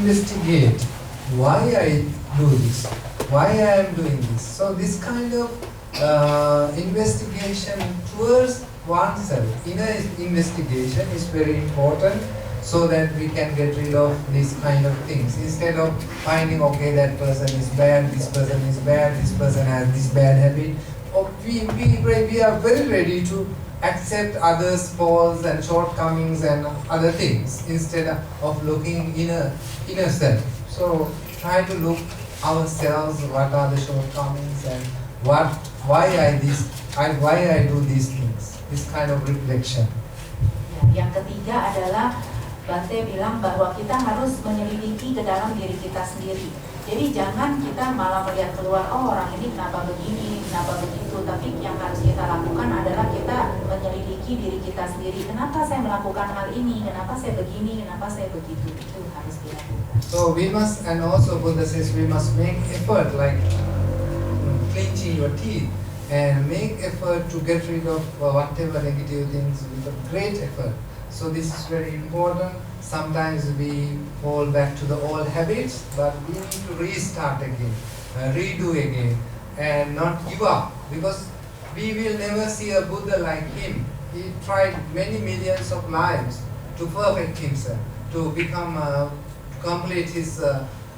investigate why I do this, why I am doing this. So this kind of investigation towards oneself, inner investigation is very important, so that we can get rid of these kind of things. Instead of finding, okay, that person is bad, this person is bad, this person has this bad habit, we are very ready to accept others' faults and shortcomings and other things instead of looking inner self. So try to look ourselves, what are the shortcomings and why I do these things. This kind of reflection. Yang ketiga adalah Bante bilang bahwa kita harus menyelidiki ke dalam diri kita sendiri. Jadi jangan kita malah melihat keluar, oh orang ini kenapa begini, kenapa begitu. Tapi yang harus kita lakukan adalah kita menyelidiki diri kita sendiri. Kenapa saya melakukan hal ini, kenapa saya begini, kenapa saya begitu. Itu harus dilakukan. So we must, and also Buddha says we must make effort, like clenching your teeth, and make effort to get rid of whatever negative things with a great effort. So this is very important. Sometimes we fall back to the old habits, but we need to restart again, redo again, and not give up, because we will never see a Buddha like him. He tried many millions of lives to perfect himself, to become, complete his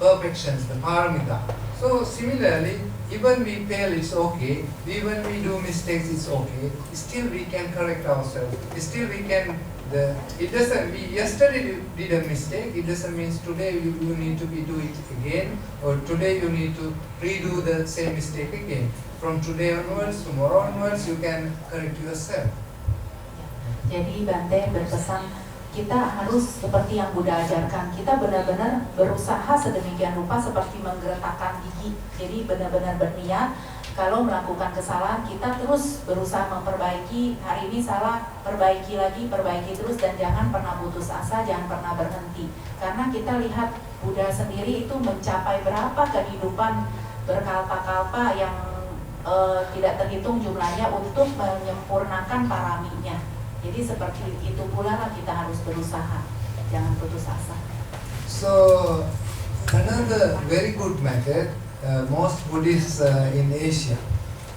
perfections, the paramita. So similarly, even we fail, it's okay. Even we do mistakes, it's okay. Still we can correct ourselves. Still we can. It doesn't. We yesterday did a mistake. It doesn't mean today you need to do it again, or today you need to redo the same mistake again. From today onwards, tomorrow onwards, you can correct yourself. Jadi Bante berpesan kita harus seperti yang Buddha ajarkan. Kita benar-benar berusaha sedemikian rupa seperti menggeretakkan gigi. Jadi benar-benar berniat. Kalau melakukan kesalahan, kita terus berusaha memperbaiki. Hari ini salah, perbaiki lagi, perbaiki terus, dan jangan pernah putus asa, jangan pernah berhenti. Karena kita lihat Buddha sendiri itu mencapai berapa kehidupan berkalpa-kalpa yang tidak terhitung jumlahnya untuk menyempurnakan paraminya. Jadi seperti itu pula lah kita harus berusaha, jangan putus asa. So another very good method. Most Buddhists in Asia,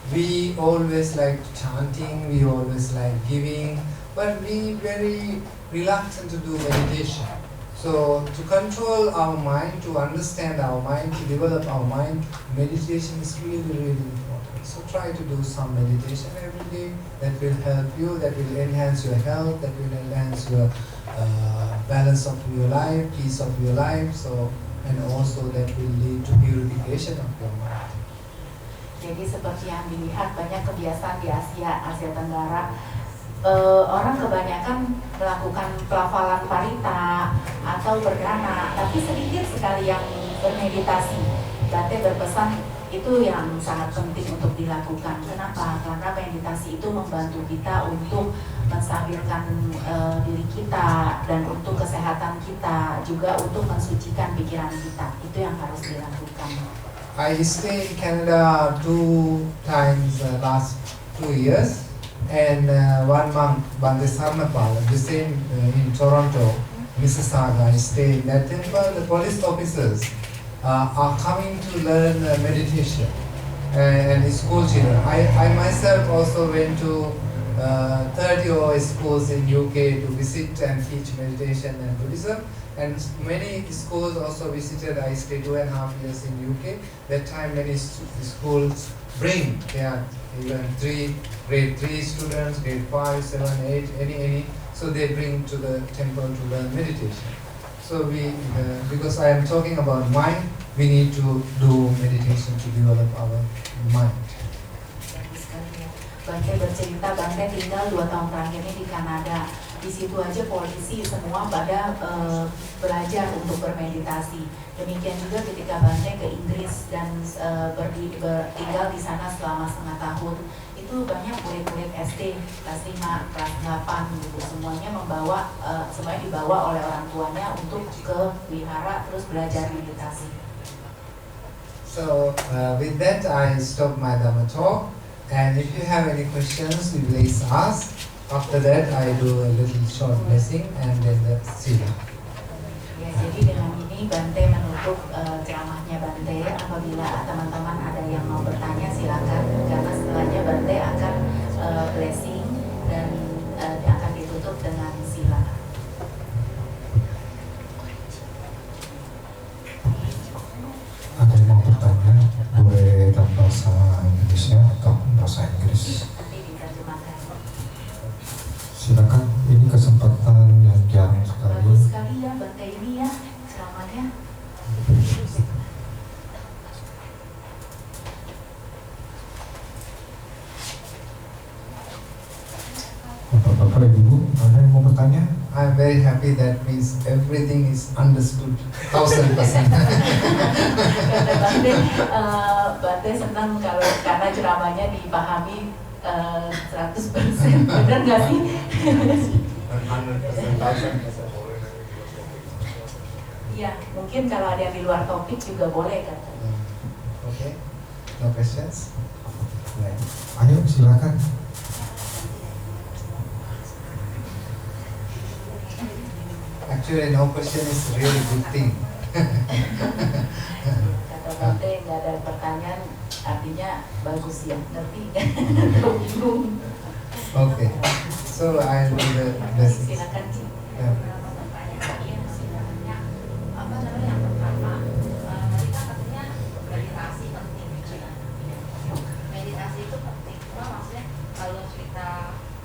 we always like chanting, we always like giving, but we very reluctant to do meditation. So to control our mind, to understand our mind, to develop our mind, meditation is really, really important. So try to do some meditation every day. That will help you, that will enhance your health, that will enhance your balance of your life, peace of your life. So, and also that will lead to purification of your mind. Jadi seperti yang dilihat banyak kebiasaan di Asia Tenggara, orang kebanyakan melakukan pelafalan parita atau berdana, tapi sedikit sekali yang bermeditasi. Bante berpesan itu yang sangat penting untuk dilakukan. Kenapa? Karena meditasi itu membantu kita untuk menstabilkan diri kita dan untuk kesehatan kita, juga untuk mensucikan pikiran kita. Itu yang harus dilakukan. I stayed in Canada 2 times last 2 years, and 1 month Bante Sarnapala, the same in Toronto, Mississauga. I stayed in that temple. The police officers are coming to learn meditation and school children. I myself also went to 30 OS schools in UK to visit and teach meditation and Buddhism, and many schools also visited. I stayed 2.5 years in UK. That time many schools bring even grade 3 students, grade 5, 7, 8, any. So they bring to the temple to learn meditation. So we, because I am talking about mind, we need to do meditation to develop our mind. Bante bercerita, Bante tinggal 2 tahun terakhir ini di Kanada. Di situ aja polisi semua pada belajar untuk bermeditasi. Demikian juga ketika Bante ke Inggris dan tinggal di sana selama setengah tahun, itu banyak murid-murid SD kelas 5, kelas 8 gitu, semuanya dibawa oleh orang tuanya untuk ke wihara terus belajar meditasi. So with that I stop my Dhamma talk, and if you have any questions, you please ask. After that I do a little short blessing and then the sila. Ya, jadi dengan ini ini Bante menutup ceramahnya Bante. Apabila teman-teman ada yang mau bertanya silakan, karena setelahnya Bante akan blessing dan akan ditutup dengan sila. Ada yang mau bertanya, boleh dalam bahasa Indonesia atau bahasa Inggris? Nanti diterjemahkan. Silakan, ini kesempatan yang jarang sekali. Bagus sekali ya Bante ini ya ceramahnya. Bapak-bapak, ibu, ada yang mau bertanya? I'm very happy, that means everything is understood 1000%. Kata Bante, Bante senang kalau karena ceramahnya dipahami 100%. Benar nggak sih? 100%, 1000%. Iya, mungkin kalau ada yang di luar topik juga boleh kan? Okay, no questions? Right. Ayo, silakan. Actually, no question is really good thing. Kata Bante nggak ada pertanyaan, artinya bagus ya, ngerti kan? Bingung. Okay, so I'll do the blessings. Silakan Ci. Yeah. Apa namanya, yang pertama, tadi kan katanya meditasi penting gitu ya. Meditasi itu penting, cuma maksudnya kalau kita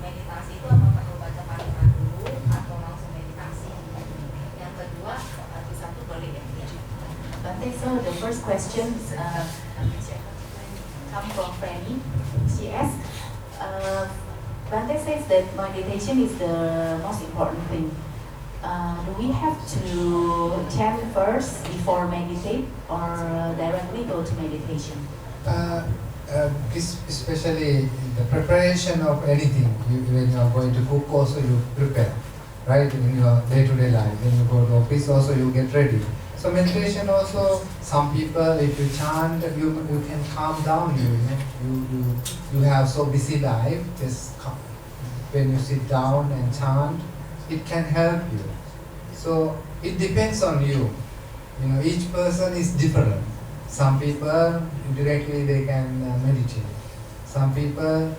meditasi itu apa perlu baca paritan dulu atau langsung meditasi? Yang kedua, satu boleh ya? Bante, so the first question come from Fanny. She asked, Bante says that meditation is the most important thing. Do we have to chant first before meditate, or directly go to meditation? Especially the preparation of anything, when you are going to cook also you prepare, right? In your day-to-day life, when you go to office also you get ready. So meditation also, some people, if you chant, you can calm down. You have so busy life. Just when you sit down and chant, it can help you. So it depends on you. You know, each person is different. Some people directly they can meditate. Some people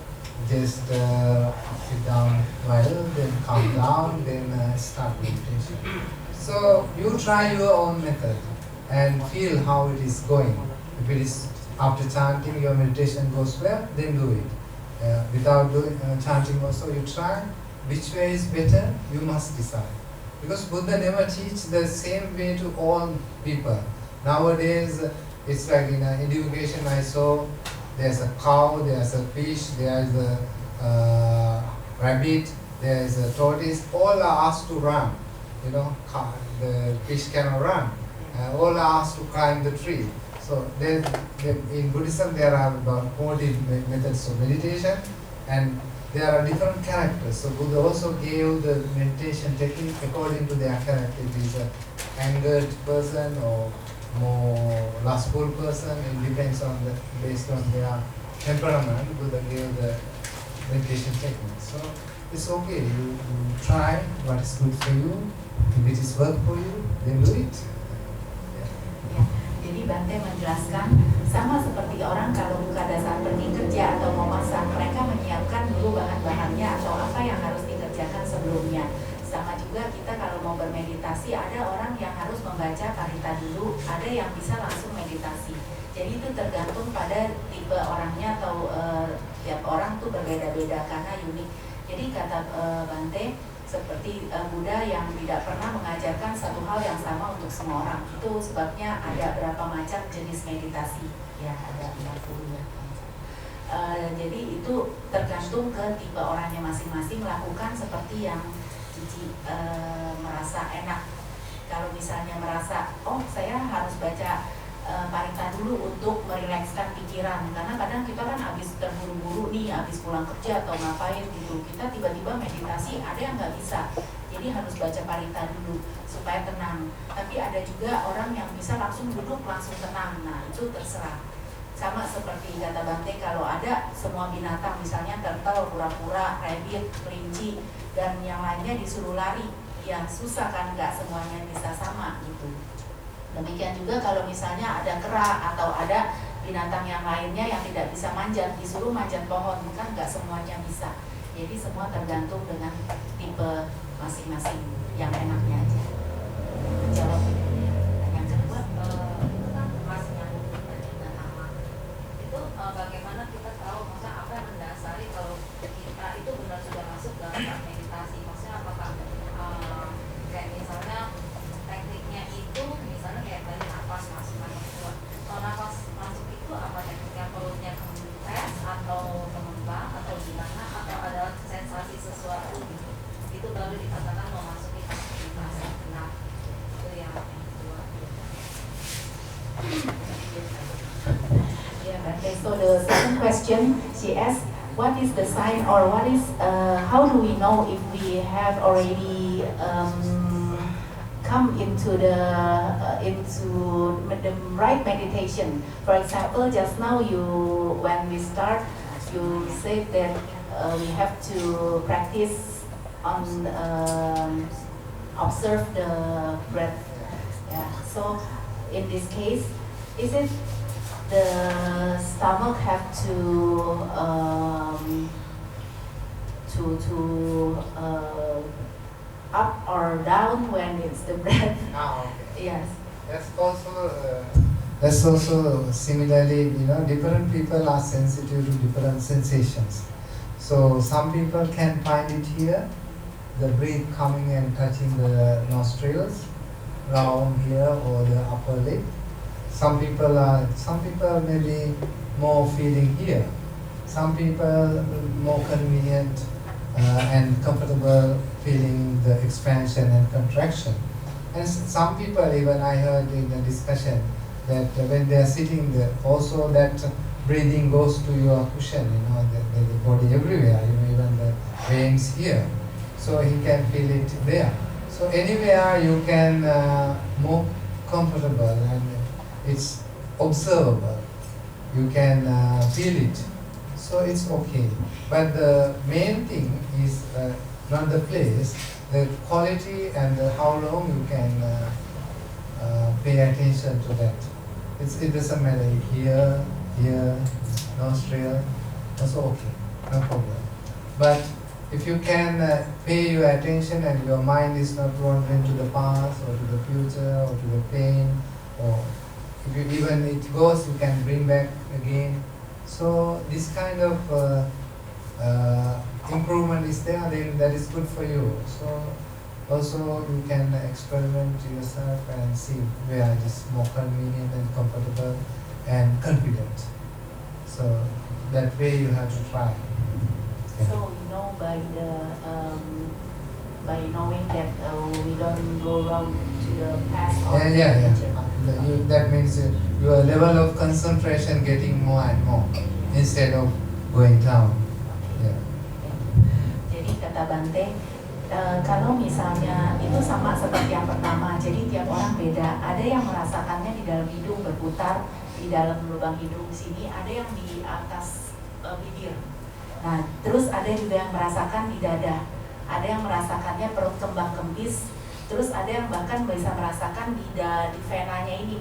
just sit down while, then calm down, then start meditation. So you try your own method and feel how it is going. If it is after chanting your meditation goes well, then do it. Without doing chanting also you try. Which way is better? You must decide. Because Buddha never teach the same way to all people. Nowadays it's like in education I saw there's a cow, there's a fish, there's a rabbit, there's a tortoise. All are asked to run. You know, the fish cannot run. All are asked to climb the tree. So in Buddhism there are about 40 methods of meditation, and there are different characters. So Buddha also gave the meditation technique according to their character. It is an angered person or more lustful person. It depends on based on their temperament. Buddha gave the meditation technique. So it's okay. You try what is good for you. If it is work for you, then do it. Ya, jadi Bante menjelaskan sama seperti orang kalau pada saat pergi kerja atau mau masak, mereka menyiapkan dulu bahan-bahannya atau apa yang harus dikerjakan sebelumnya. Sama juga kita kalau mau bermeditasi, ada orang yang harus membaca parita dulu, ada yang bisa langsung meditasi. Jadi itu tergantung pada tipe orangnya atau tiap orang tuh berbeda-beda karena unik. Jadi kata Bante, seperti Buddha yang tidak pernah mengajarkan satu hal yang sama untuk semua orang. Itu sebabnya ada berapa macam jenis meditasi. Ya, ada 50 ya. Jadi itu tergantung ke tipe orangnya masing-masing, lakukan seperti yang Cici merasa enak. Kalau misalnya merasa, oh saya harus baca parita dulu untuk merilekskan pikiran, karena kadang kita kan habis terburu-buru nih, habis pulang kerja atau ngapain gitu, kita tiba-tiba meditasi, ada yang nggak bisa, jadi harus baca parita dulu supaya tenang. Tapi ada juga orang yang bisa langsung duduk langsung tenang, nah itu terserah. Sama seperti kata Bante, kalau ada semua binatang, misalnya turtle, kura-kura, rabbit, kelinci, dan yang lainnya disuruh lari, ya susah kan, nggak semuanya bisa sama gitu. Demikian juga kalau misalnya ada kera atau ada binatang yang lainnya yang tidak bisa manjat, disuruh manjat pohon, kan nggak semuanya bisa. Jadi semua tergantung dengan tipe masing-masing, yang enaknya aja. Jawab. Dan yang kedua, itu kan masih nyambung dengan nama. Itu bagaimana kita tahu, maksudnya apa yang mendasari kalau kita itu benar sudah masuk dalam meditasi? Maksudnya apakah kayak misalnya tekniknya itu, misalnya kayak tadi nafas masuk keluar. Kalau nafas masuk itu apa tekniknya, perutnya kempes atau mengembang atau gimana, atau ada sensasi sesuatu gitu? Itu baru dikatakan memasuki meditasi. Nah, itu yang kedua. Yeah, okay. So the second question she asked, what is the sign, or what is how do we know if we have already come into the right meditation? For example, just now when we start, you said that we have to practice on observe the breath. Yeah. So in this case, is it the stomach have to up or down when it's the breath? Okay. Yes. That's also similarly, different people are sensitive to different sensations. So some people can find it here, the breath coming and touching the nostrils, around here or the upper lip. Some people may be more feeling here. Some people more convenient and comfortable feeling the expansion and contraction. And some people, even I heard in the discussion, that when they are sitting there, also that breathing goes to your cushion, the body everywhere, even the veins here. So he can feel it there. So anywhere you can more comfortable and it's observable. You can feel it. So it's okay. But the main thing is not the place, the quality and how long you can pay attention to that. It doesn't matter here, nostril, that's okay, no problem. But if you can pay your attention and your mind is not wandering to the past or to the future or to the pain, or if you, even it goes, you can bring back again. So this kind of improvement is there, then that is good for you. So also you can experiment yourself and see where it is more convenient and comfortable and confident. So that way you have to try. So by knowing that we don't go wrong to the past or Yeah. future. That means your level of concentration getting more and more instead of going down. Yeah. Jadi kata Bante, kalau misalnya itu sama seperti yang pertama, jadi tiap orang beda. Ada yang merasakannya di dalam hidung berputar, di dalam lubang hidung sini, ada yang di atas bibir. Nah, terus ada juga yang merasakan di dada, ada yang merasakannya perut kembang kempis, terus ada yang bahkan bisa merasakan di venanya ini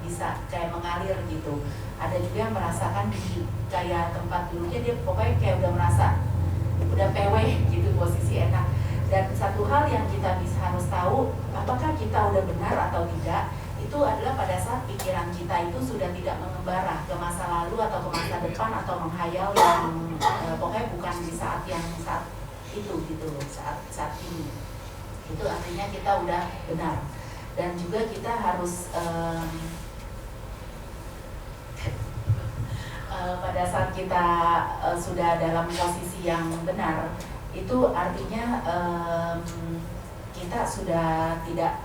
bisa kayak mengalir gitu. Ada juga yang merasakan di kayak tempat duduknya dia pokoknya kayak udah merasa udah PW gitu, posisi enak. Dan satu hal yang kita harus tahu, apakah kita udah benar atau tidak, itu adalah pada saat pikiran kita itu sudah tidak mengembara ke masa lalu atau ke masa depan atau menghayal yang pokoknya bukan di saat itu gitu loh, saat ini. Itu artinya kita udah benar. Dan juga kita harus pada saat kita sudah dalam posisi yang benar, itu artinya kita sudah tidak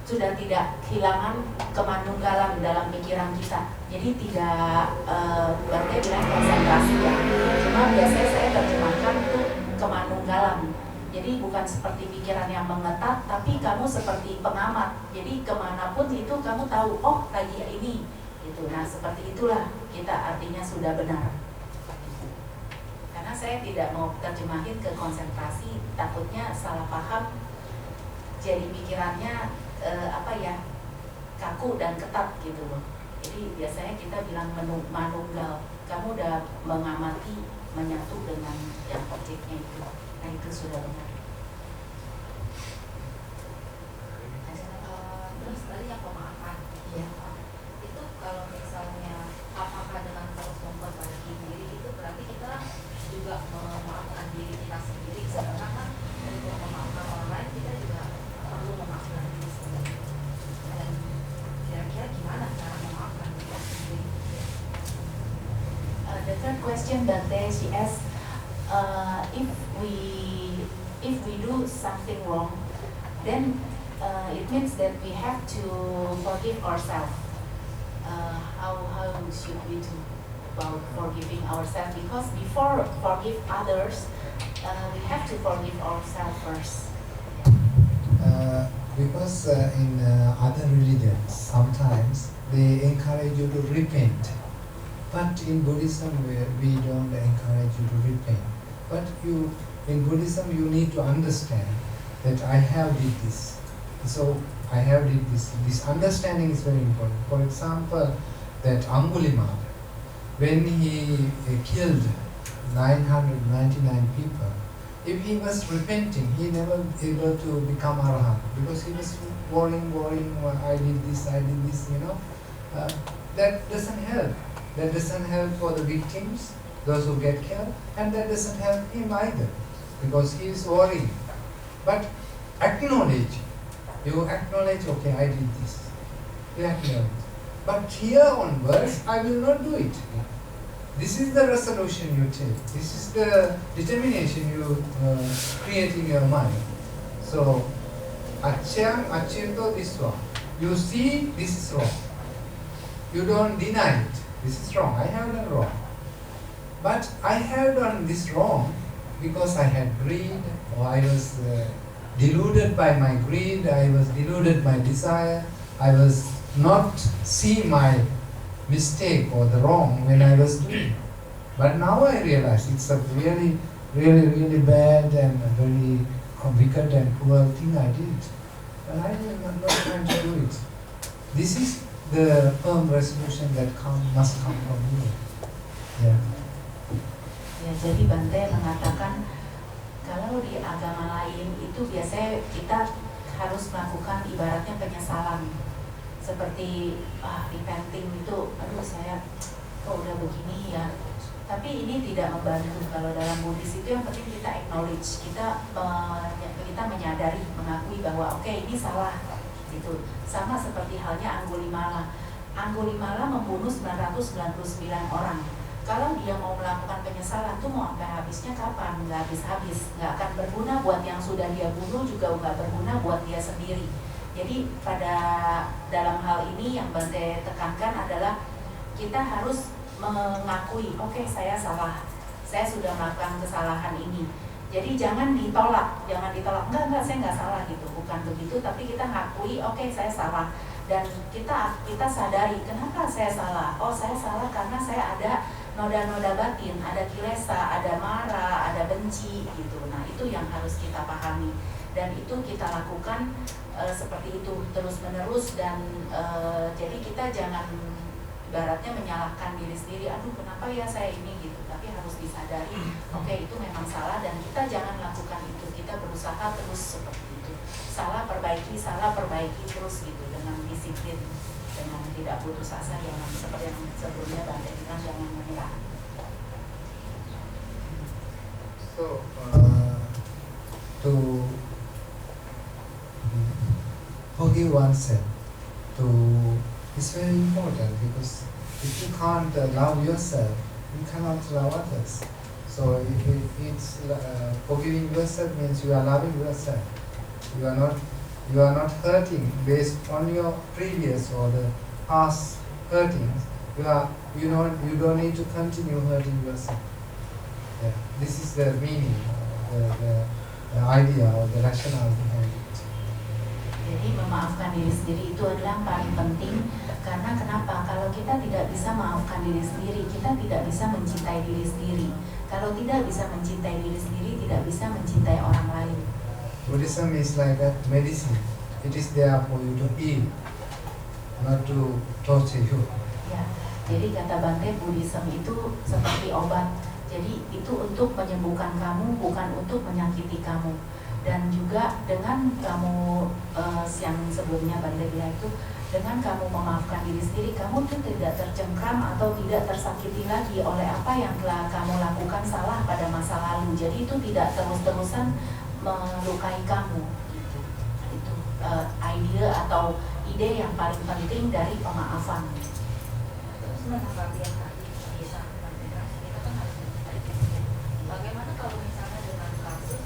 sudah tidak kehilangan kemanunggalan dalam pikiran kita. Jadi tidak Bante bilang konsentrasi ya. Cuma biasanya saya terjemahkan itu kemanunggalan. Jadi bukan seperti pikiran yang mengetat, tapi kamu seperti pengamat. Jadi kemanapun itu kamu tahu, oh lagi ini. Gitu. Nah seperti itulah kita artinya sudah benar. Karena saya tidak mau terjemahin ke konsentrasi, takutnya salah paham. Jadi pikirannya kaku dan ketat gitu loh. Jadi biasanya kita bilang manunggal, kamu udah mengamati, menyatu dengan yang objeknya itu. Nah itu sudah benar. Terus tadi yang pemaafan, Iya. itu kalau misalnya apakah dengan terus memperbaiki diri itu berarti kita juga memaafkan diri kita sendiri, sedangkan kan untuk memaafkan orang lain kita juga perlu memaafkan diri sendiri. Dan kira-kira gimana cara memaafkan diri sendiri? The third question that she asked, if we do something wrong, then it means that we have to forgive ourselves. How should we do about forgiving ourselves? Because before forgive others, we have to forgive ourselves first. Because in other religions, sometimes they encourage you to repent. But in Buddhism, we don't encourage you to repent. But in Buddhism, you need to understand that I have did this. So I have did this. This understanding is very important. For example, that Angulimala, when he killed 999 people, if he was repenting, he never able to become Arahant because he was worrying, I did this, that doesn't help. That doesn't help for the victims, those who get killed, and that doesn't help him either because he is worrying. But you acknowledge, okay, I did this. You acknowledge. But here onwards, I will not do it. This is the resolution you take. This is the determination you create in your mind. So, Achyam Achirto Viswa. You see this is wrong. You don't deny it. This is wrong. I have done wrong. But I have done this wrong because I had greed, or I was deluded by my greed, I was deluded by desire, I was not see my mistake or the wrong when I was doing. But now I realize it's a really, really, really bad and very wicked and cruel thing I did. But I am not trying to do it. This is the firm resolution that must come from you. Yeah. Ya, jadi Bante mengatakan kalau di agama lain itu biasanya kita harus melakukan ibaratnya penyesalan. Seperti repenting itu, aduh saya kok udah begini ya. Tapi ini tidak membantu. Kalau dalam Buddhis itu yang penting kita acknowledge, kita menyadari, mengakui bahwa oke, ini salah gitu. Sama seperti halnya Angulimala. Angulimala membunuh 999 orang. Kalau dia mau melakukan penyesalan tuh mau sampai habisnya kapan? Nggak habis-habis, nggak akan berguna buat yang sudah dia bunuh, juga nggak berguna buat dia sendiri. Jadi dalam hal ini yang Bante tekankan adalah kita harus mengakui, oke, saya salah, saya sudah melakukan kesalahan ini. Jadi jangan ditolak, enggak saya nggak salah gitu, bukan begitu, tapi kita ngakui, oke, saya salah. Dan kita sadari, kenapa saya salah? Oh, saya salah karena saya ada noda-noda batin, ada kilesa, ada marah, ada benci gitu. Nah, itu yang harus kita pahami. Dan itu kita lakukan seperti itu terus-menerus dan jadi kita jangan ibaratnya menyalahkan diri sendiri, aduh kenapa ya saya ini gitu. Tapi harus disadari, oke, itu memang salah dan kita jangan lakukan itu. Kita berusaha terus seperti itu. Salah perbaiki terus gitu dengan disiplin, dengan tidak putus asa, jangan seperti yang sebelumnya Bante bilang, jangan menyerah. So to forgive oneself is very important because if you can't love yourself, you cannot love others. So it's forgiving yourself means you are loving yourself. You are not hurting based on your previous or the past hurtings. You don't need to continue hurting yourself. Yeah. This is the meaning, the idea or the rationale behind it. Jadi memaafkan diri sendiri itu adalah yang paling penting. Karena kenapa? Kalau kita tidak bisa memaafkan diri sendiri, kita tidak bisa mencintai diri sendiri. Kalau tidak bisa mencintai diri sendiri, tidak bisa mencintai orang lain. Buddhism is like a medicine. It is there for you to heal. not to torture you. Ya, jadi kata Bante, Buddhism itu seperti obat. Jadi itu untuk menyembuhkan kamu, bukan untuk menyakiti kamu. Dan juga dengan kamu yang sebelumnya Bante bilang itu, dengan kamu memaafkan diri sendiri, kamu tuh tidak tercengkram atau tidak tersakiti lagi oleh apa yang telah kamu lakukan salah pada masa lalu. Jadi itu tidak terus-terusan melukai kamu. Itu ide atau ide yang paling penting dari pemaafan. Terus menanggapi yang tadi bisa konsentrasi, kita kan harus berpikir bagaimana kalau misalnya dengan kasus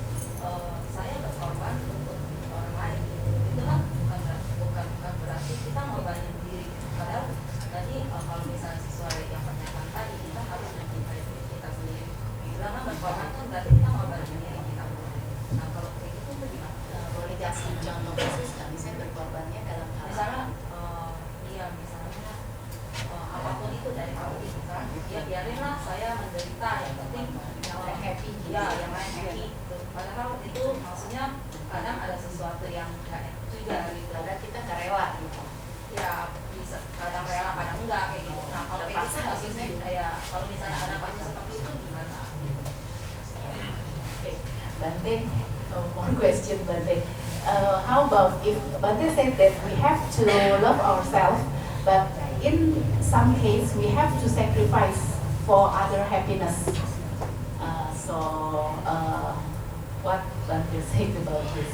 saya berkorban untuk orang lain, itu kan bukan berarti kita ngorbanin diri. Padahal tadi kalau misalnya sesuai yang pernyataan tadi, kita harus mencintai diri kita sendiri. Bilang kan berkorban itu berarti kita ngorbanin diri kita. Nah kalau kayak gitu itu gimana? Boleh kasih contoh kasus nggak? Misalnya berkorbannya dalam hal Misalnya misalnya apapun itu dari kamu misalnya ya biarinlah saya menderita, yang penting yang lain happy gitu. Ya yang lain happy gitu. Padahal itu maksudnya kadang ada sesuatu yang nggak juga gitu, padahal kita nggak rela gitu. ya bisa kadang rela kadang enggak kayak gitu. Nah kalau kayak gitu kasusnya kayak kalau misalnya ada kasus seperti itu gimana? Okay. Bante, one question Bante. How about if Bante said that we have to love ourselves, but in some case we have to sacrifice for other happiness. What Bante said about this?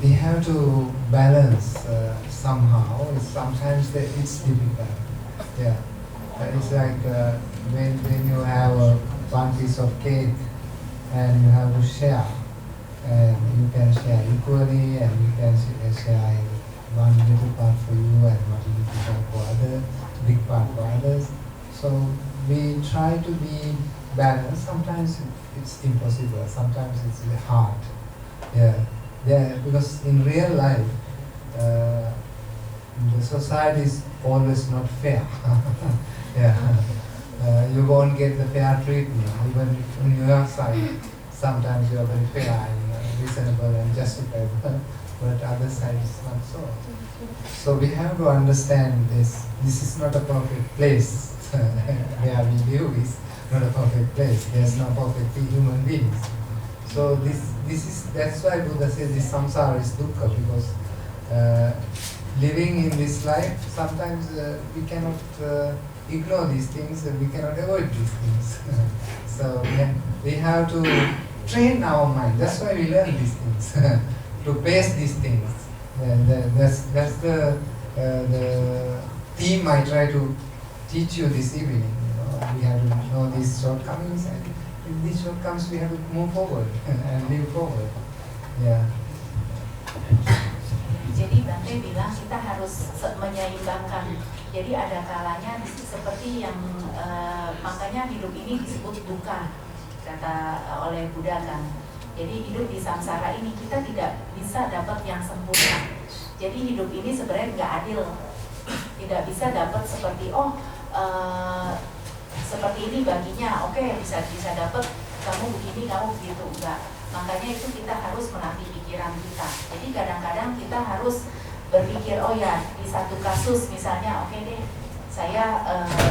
We have to balance somehow. Sometimes it's difficult. Yeah, it's like when you have one piece of cake and you have to share, and you can share equally, and you can share one little part for you and one little part for others, big part for others. So we try to be balanced. Sometimes it's impossible. Sometimes it's really hard. Yeah, because in real life, the society is always not fair. Yeah, you won't get the fair treatment even on your side. Sometimes you are very fair and reasonable and justifiable, but other side is not so. So we have to understand this. This is not a perfect place. Where we live is not a perfect place. There's no perfect human beings. So that's why Buddha says this samsara is dukkha, because living in this life, sometimes we cannot ignore these things, and we cannot avoid these things. So we have to train our mind. That's why we learn these things, to face these things. And that's the theme I try to teach you this evening. We have to know these shortcomings, and with these shortcomings we have to move forward and live forward. Yeah. Jadi Bante bilang kita harus menyeimbangkan. Jadi ada kalanya seperti yang makanya hidup ini disebut dukkha, kata oleh Buddha kan. Jadi hidup di samsara ini kita tidak bisa dapat yang sempurna. Jadi hidup ini sebenarnya nggak adil. Tidak bisa dapat seperti seperti ini baginya, oke, bisa dapat kamu begini, kamu begitu, enggak. Makanya itu kita harus melatih pikiran kita. Jadi kadang-kadang kita harus berpikir, oh ya, di satu kasus misalnya, oke deh, saya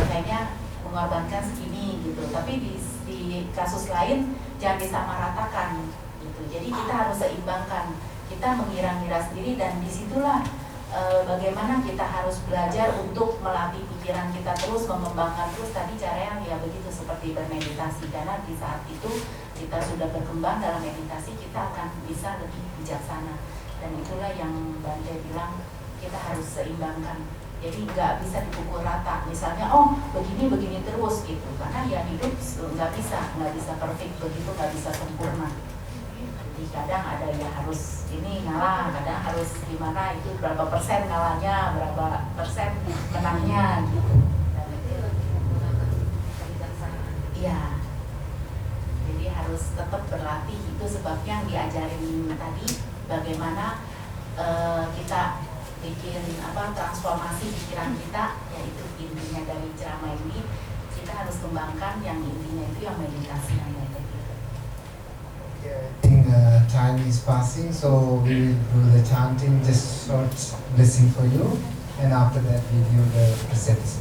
kayaknya mengorbankan segini gitu. Tapi di kasus lain jangan disamaratakan gitu. Jadi kita harus seimbangkan. Kita mengira-ngira sendiri, dan disitulah bagaimana kita harus belajar untuk melatih pikiran kita terus, mengembangkan terus. Tadi caranya ya begitu, seperti bermeditasi, karena di saat itu kita sudah berkembang dalam meditasi, kita akan bisa lebih bijaksana. Dan itulah yang Bante bilang, kita harus seimbangkan. Jadi nggak bisa dipukul rata, misalnya oh begini terus gitu, karena ya hidup nggak bisa perfect begitu, nggak bisa sempurna. Jadi kadang ada yang harus ini ngalah, kadang harus gimana, itu berapa persen ngalahnya, berapa persen menangnya gitu. Dan itu iya, jadi harus tetap berlatih. Itu sebabnya yang diajarin tadi, bagaimana kita bikin transformasi pikiran kita, yaitu intinya dari ceramah ini kita harus kembangkan yang intinya itu yang meditasi yang I think time is passing, so we will do the chanting, just short blessing for you, and after that we give the presents.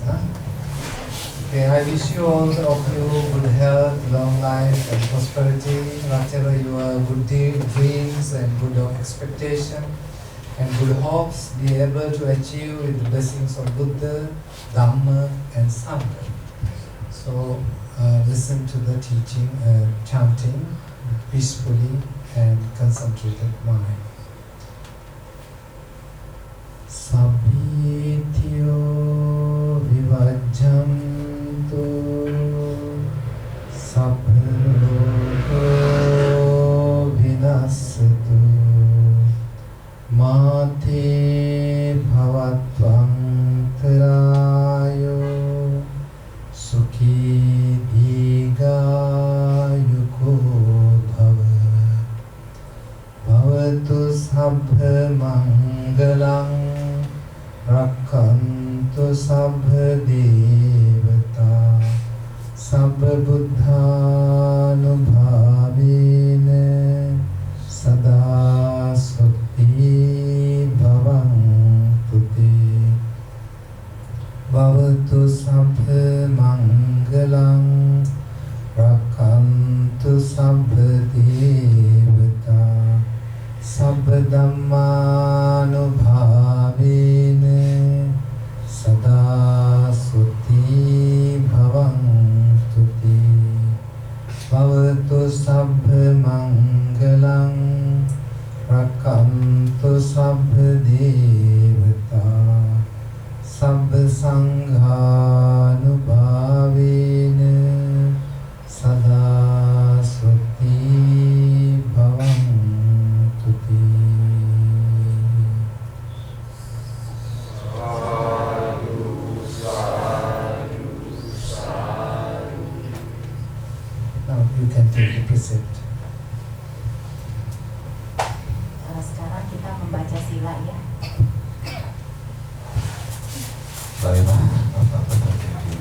Okay, I wish you all of you good health, long life, and prosperity, whatever your good dreams and good expectation and good hopes, be able to achieve with the blessings of Buddha, Dhamma, and Sangha. So listen to the teaching, chanting peacefully and concentrated mind. Sabbityo vivajjantu sabbaloka vinasatu mate bhavatvantarayo sukhi digayuko bhava bhavatu sabbha mangalang rakkantu sabbha devata sabbha buddhanubhavena sada sutti bhavantu te bhavatu sabbha mangalang rakkantu sabbha devata sabbha dhammanubhavena sada sutti bhavantu te bhavatu sabbha mangalang rakkantu sabbha devata sabbha sanghanubhavena sada sutti bhavantu te. Now you can take the precept. Sekarang kita membaca sila ya. Baiklah, Bapak-Bapak jadi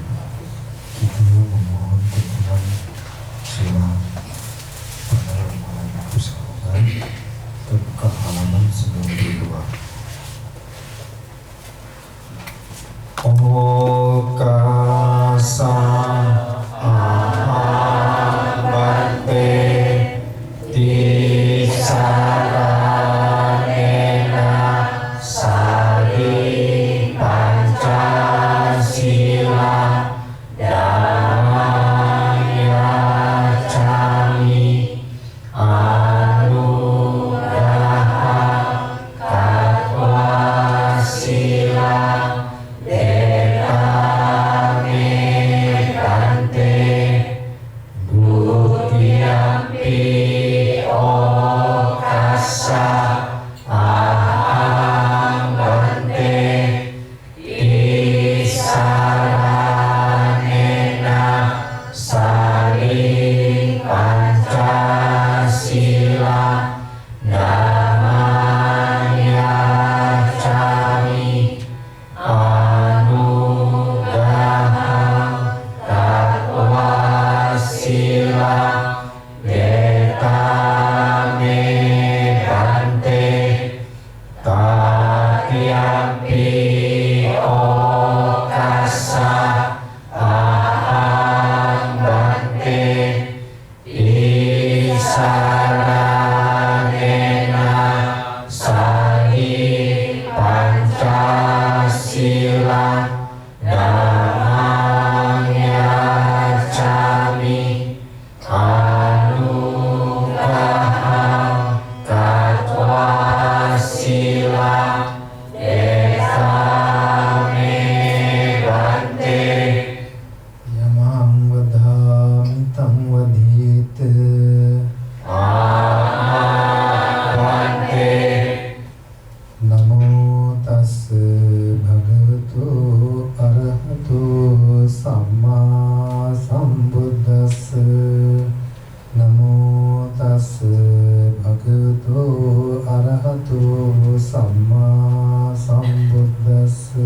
kita memohon dukungan sila pada malam persahabatan terbuka halaman 92. Okasa ahambate tisaranena sari Pancasila Dhamaya Cami Anugraha Katwa Sila Dekame Kante Buktiampi Okasa Aham Bante Isaranena Sari Pancasila Dhamaya Cami Anugraha Katwa Sila Dekame Bante Tatiampi Okasa Aham Bante Isaranena Sari Pancasila Dhamaya Cami Anugraha Katwa Sila Dekame Bante Yamang vadhami tam vadhita Aham Bante Namo tassa bhagavato arahato samma sambuddhassa Namo tassa bhagavato arahato samma sambuddhassa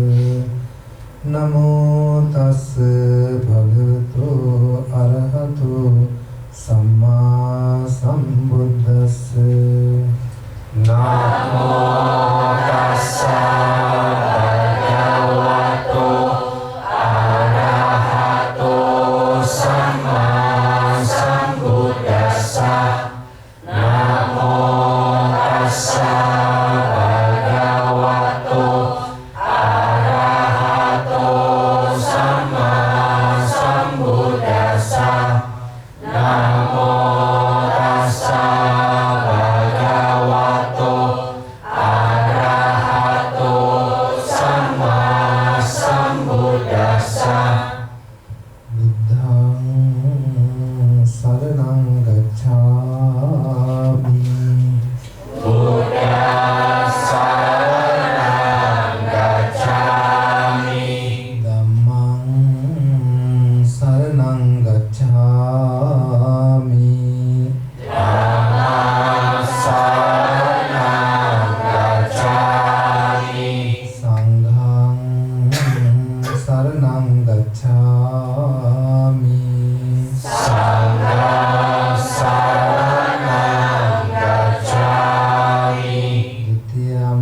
Namo tassa bhagavato arahato samma sambuddhassa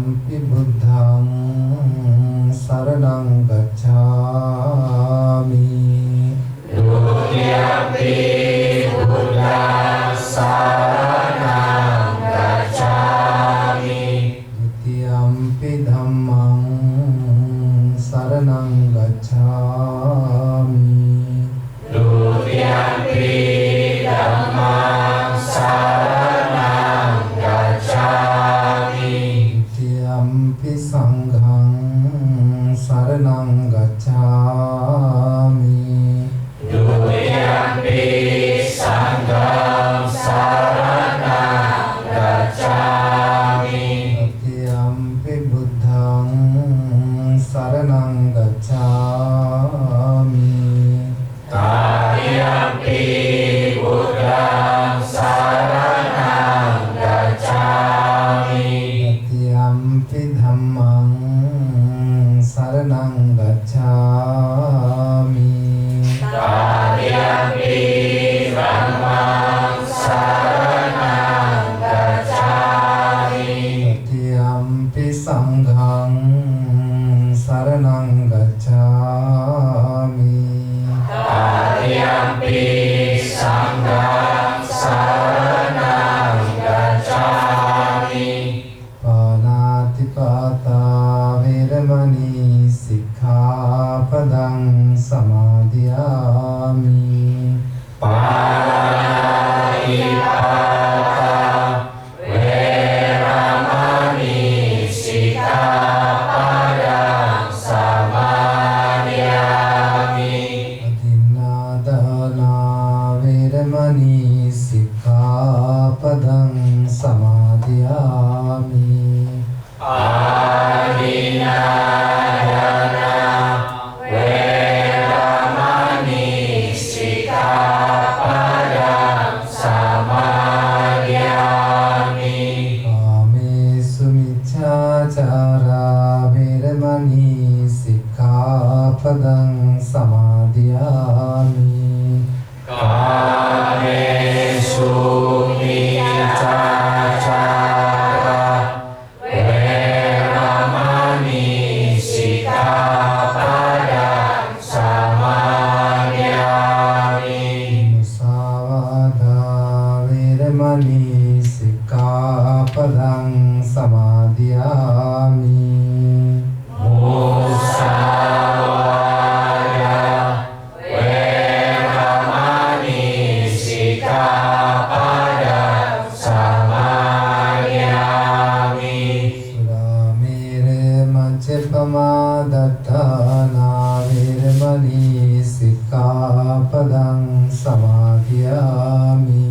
Dutiyampi buddhang saranang gacchami. Dutiyampi buddhang saranang gacchami. Dutiyampi dhammang saranang gacchami. Dutiyampi dhammang saranang gacchami. Dutiyampi sanghang saranang gacchami. Dutiyampi sanghang saranang gacchami. Dutiyampi buddhang saranang gacchami. Tatiyampi buddhang saranang gacchami. Tatiyampi dhammang saranang gacchami. Tatiyampi dhammang saranang gacchami. Tatiyampi sanghang saranang gacchami. Tatiyampi sanghang saranang gacchami. Panatipata veramani sikkhapadang samadhiyami. Panatipata veramani sikkhapadang samadhiyami. Adinadana veramani sikkhapadang samadhiyami. Adinadana veramani sikkhapadang samadhiyami. Kamesu miccacara veramani sikkhapadang samadhiyami. Kamesu miccacara veramani sikkhapadang samadhiyami. Musavada veramani sikkhapadang samadhiyami. Musavada veramani sikkhapadang samadhiyami. Suramere majjapamadatthana veramani sikkhapadang samadhiyami.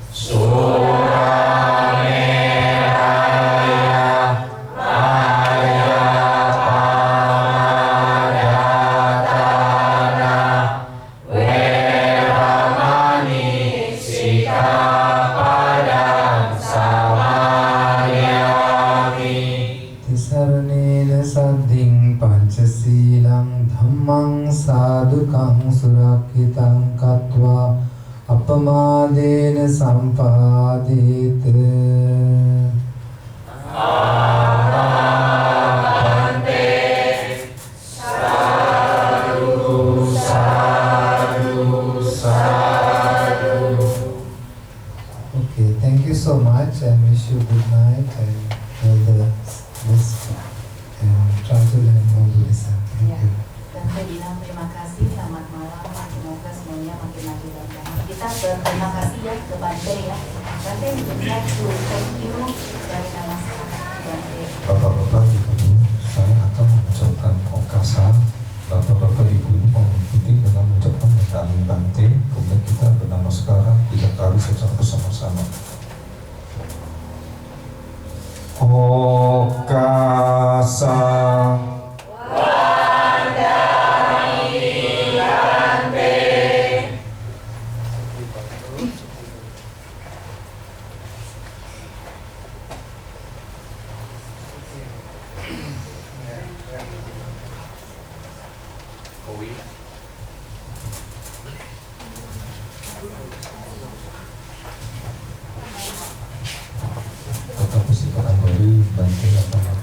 Surameraya majjapamadatthana veramani sikkhapadang samadhiyami. Tisarnena saddhing pancasilang dhammang sadukang surakkitang katva apamadena sampadete. Amante sadhu sadhu sadhu. Okay, thank you so much and wish you good night and all the best and try to learn more Buddhism. Thank you. Dan Ferdinand, terima kasih. Selamat malam. Semoga semuanya makin maju dan baik. Kita berterima kasih ya ke Bante ya. Bante, would like to thank you dari nama Bante. Bapak-bapak, ibu-ibu, saya akan mengucapkan okasa. Bapak-bapak, ibu-ibu mengikuti dengan mengucapkan Nami Bante. Kemudian kita bernamaskara 3 kali secara bersama-sama. Okasa. Tetap bersihkan kembali Bante apa?